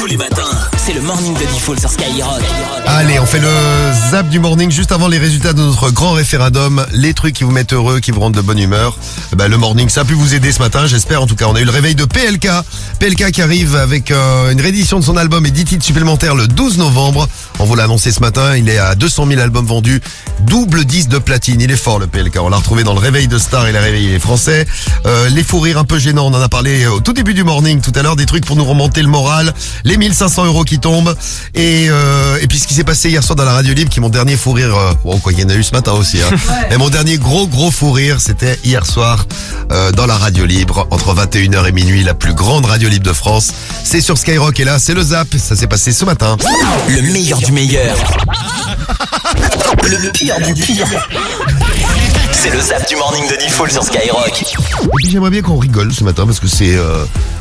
Tous les matins, c'est le morning de Diffoul sur Skyrock. Allez, on fait le zap du morning juste avant les résultats de notre grand référendum. Les trucs qui vous mettent heureux, qui vous rendent de bonne humeur. Le morning, ça a pu vous aider ce matin, j'espère. En tout cas, on a eu le réveil de PLK. PLK qui arrive avec une réédition de son album et 10 titres supplémentaires le 12 novembre. On vous l'a annoncé ce matin, il est à 200 000 albums vendus. Double 10 de platine, il est fort le PLK. On l'a retrouvé dans le réveil de Star et le réveil des Français. Les fous rires un peu gênants, on en a parlé au tout début du morning tout à l'heure. Des trucs pour nous remonter le moral. Les 1500 € qui tombent. Et puis ce qui s'est passé hier soir dans la radio libre, qui est mon dernier fou rire. Il y en a eu ce matin aussi. Hein. Ouais. Et mon dernier gros fou rire, c'était hier soir dans la radio libre, entre 21h et minuit, la plus grande radio libre de France. C'est sur Skyrock et là, c'est le zap. Ça s'est passé ce matin. Le meilleur du meilleur. Le pire du pire. C'est le zap du morning de Diffoul sur Skyrock. Et puis j'aimerais bien qu'on rigole ce matin parce que c'est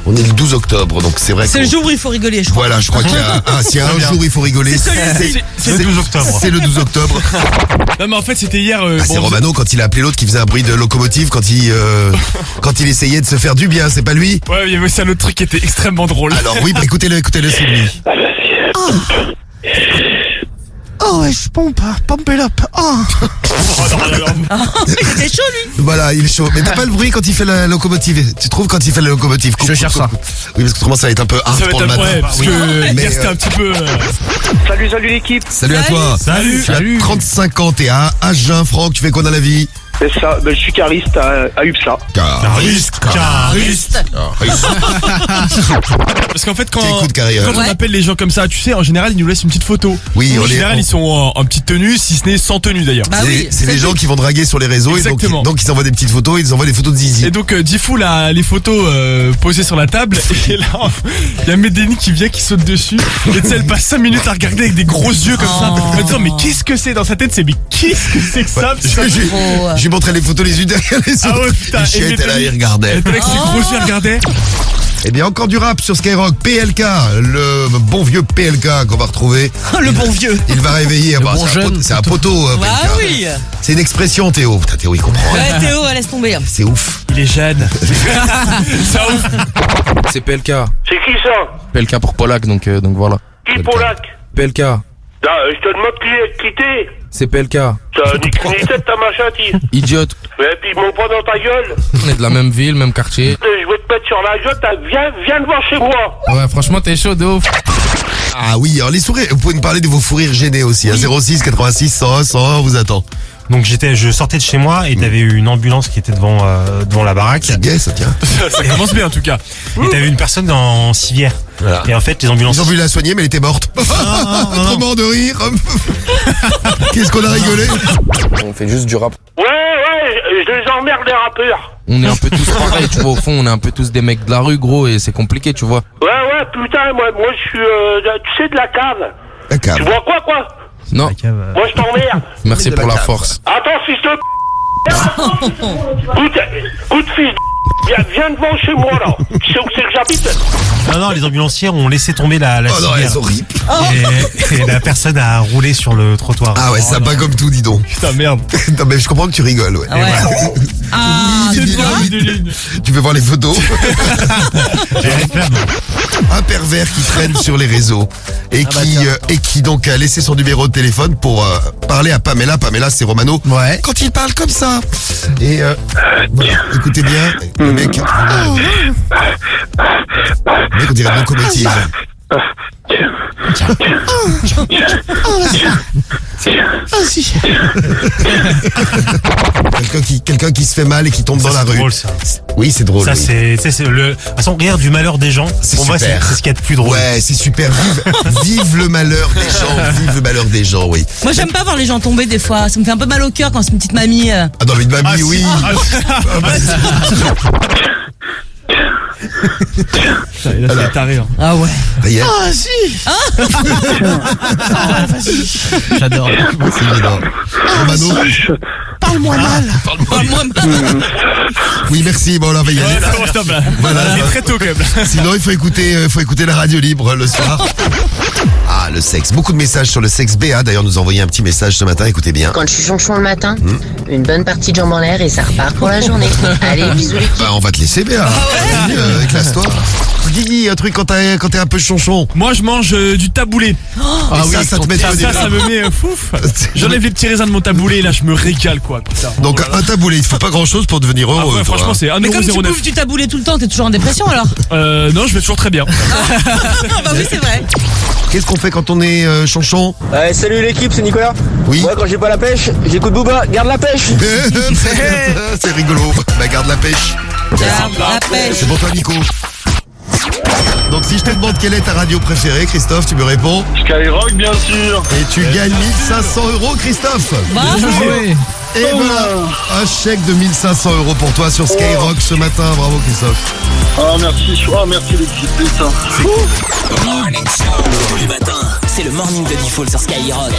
on est le 12 octobre, donc c'est vrai. C'est le jour où il faut rigoler, je crois. Voilà, je crois qu'il y a s'il y a un jour où il faut rigoler, c'est le 12 octobre. C'est le 12 octobre. Non mais en fait c'était hier. C'est Romano quand il a appelé l'autre qui faisait un bruit de locomotive quand il essayait de se faire du bien, c'est pas lui? Ouais, il y avait aussi un autre truc qui était extrêmement drôle. Alors oui, écoutez-le, c'est lui. Oh ouais, je pompe it up. Oh. Il est chaud lui. Voilà, il est chaud. Mais t'as pas le bruit quand il fait la locomotive. Tu trouves quand il fait la locomotive? Je cherche ça. Oui, parce que autrement ça va être un peu hard pour le matin. Ouais, parce que hier c'était un petit peu. Salut l'équipe. Salut à toi. Salut. Tu as 35 ans, t'es à Agen, Franck. Tu fais quoi dans la vie? C'est ça, je suis cariste à UPSA. Cariste. Parce qu'en fait quand on appelle les gens comme ça, tu sais, en général ils nous laissent une petite photo. Oui, en général ils sont en petite tenue, si ce n'est sans tenue d'ailleurs. Bah oui, c'est les gens qui vont draguer sur les réseaux. Exactement. Et donc ils envoient des petites photos, ils envoient des photos de zizi. Et donc Diffoul a les photos posées sur la table. Et là il y a Médénie qui vient, qui saute dessus. Et tu sais, elle passe 5 minutes à regarder avec des gros yeux comme ça, en disant mais qu'est-ce que c'est dans sa tête? C'est mais qu'est-ce que c'est que ça? J'ai montré les photos les unes derrière les autres. Ah ouais, putain. Michel était là, il regardait. Elle était avec ses gros yeux, elle regardait. Eh bien, encore du rap sur Skyrock. PLK, le bon vieux PLK qu'on va retrouver. Le bon vieux. Il va réveiller. C'est un poteau. Ah PLK. oui. C'est une expression, Théo. Putain, Théo, il comprend. Ouais, Théo, laisse tomber. C'est ouf. Il est jeune. C'est ouf. C'est PLK. C'est qui ça? PLK pour Polak, donc voilà. Qui Polak? PLK. Non, je te demande qui t'es. C'est PLK. T'as ni tête, ta machin, t'es. Idiote. Ouais, puis ils m'ont pas dans ta gueule. On est de la même ville, même quartier. Je vais te mettre sur la gueule, viens devant chez moi. Ouais, franchement, t'es chaud de ouf. Ah oui, alors les sourires, vous pouvez me parler de vos fous rires gênés aussi. Oui. 06 86 101 101, on vous attend. Donc je sortais de chez moi et t'avais eu une ambulance qui était devant la baraque. C'est gay ça, tiens. Ça commence bien en tout cas. Et t'avais une personne en civière. Voilà. Et en fait les ambulances. Ils ont voulu la soigner mais elle était morte. Trop mort de rire. Qu'est-ce qu'on a rigolé? On fait juste du rap. Ouais, je les emmerde les rappeurs. On est un peu tous pareils, tu vois, au fond, on est un peu tous des mecs de la rue, gros, et c'est compliqué, tu vois. Ouais, putain, moi je suis, tu sais, de la cave. La cave. Tu vois quoi? Non. Moi je t'emmerde. Merci pour la force. Attends, fils de Écoute, fils de viens devant chez moi, là. Tu sais où c'est que j'habite? Non, les ambulanciers ont laissé tomber la Oh non, civière. c'est horrible. Et la personne a roulé sur le trottoir. Ah ouais, ça bat comme tout, dis donc. Putain, merde. Non, mais je comprends que tu rigoles, ouais. Ah ouais. Ah, Tu veux voir les photos? J'ai réclame. Un pervers qui traîne sur les réseaux et qui donc a laissé son numéro de téléphone pour parler à Pamela. Pamela, c'est Romano. Ouais. Quand il parle comme ça. Et voilà, écoutez bien, le mec. Le mec, on dirait une locomotive. Quelqu'un qui se fait mal et qui tombe dans la rue. C'est drôle ça. Oui, c'est drôle. Ça oui. c'est le. De toute façon, rire du malheur des gens. C'est pour moi, super. c'est ce qu'il y a de plus drôle. Ouais, c'est super. Vive le malheur des gens. Vive le malheur des gens, oui. moi j'aime pas voir les gens tomber des fois. Ça me fait un peu mal au cœur quand c'est une petite mamie. Ah non, mais une mamie, oui. Là, c'est taré. Hein. Ah ouais. Ah si. J'adore. Merci, j'adore. Romano. Parle-moi mal. Parle-moi mal. Oui, merci. Bon, là, on va y aller. Stop là. Voilà. Il est très tôt quand même. Sinon, il faut écouter la radio libre le soir. Ah, le sexe. Beaucoup de messages sur le sexe. Béa, d'ailleurs, nous a envoyé un petit message ce matin. Écoutez bien. Quand je suis chonchon le matin, une bonne partie de jambes en l'air et ça repart pour la journée. Allez, bisous les Bah, on va te laisser, Béa. Vas-y, éclate-toi. Guigui, un truc quand t'es un peu chonchon. Moi, je mange du taboulé. Ah oui, ça te met Ça me met fouf. J'enlève les petits raisins de mon taboulé et là, je me régale, quoi. Putain. Donc, un taboulé, il faut pas grand-chose pour devenir heureux. Ah ouais, toi, franchement, hein. c'est Mais comme tu 1,09€. bouffes du taboulé tout le temps, t'es toujours en dépression alors? Non, je vais toujours très bien. Bah oui, c'est vrai. Qu'est-ce qu'on fait quand on est chonchon? Salut l'équipe, c'est Nicolas. Oui. Moi, quand j'ai pas la pêche, j'écoute Booba, garde la pêche. C'est rigolo. Bah, garde la pêche. Garde la pêche. C'est pour toi, Nico. Donc, si je te demande quelle est ta radio préférée, Christophe, tu me réponds. Skyrock, bien sûr. Et tu gagnes 1500 €, Christophe. Bravo. Et voilà, un chèque de 1500 € pour toi sur Skyrock ce matin. Bravo, Christophe. Ah, merci l'équipe, putain. Tous les matins, c'est le morning de Diffoul sur Skyrock.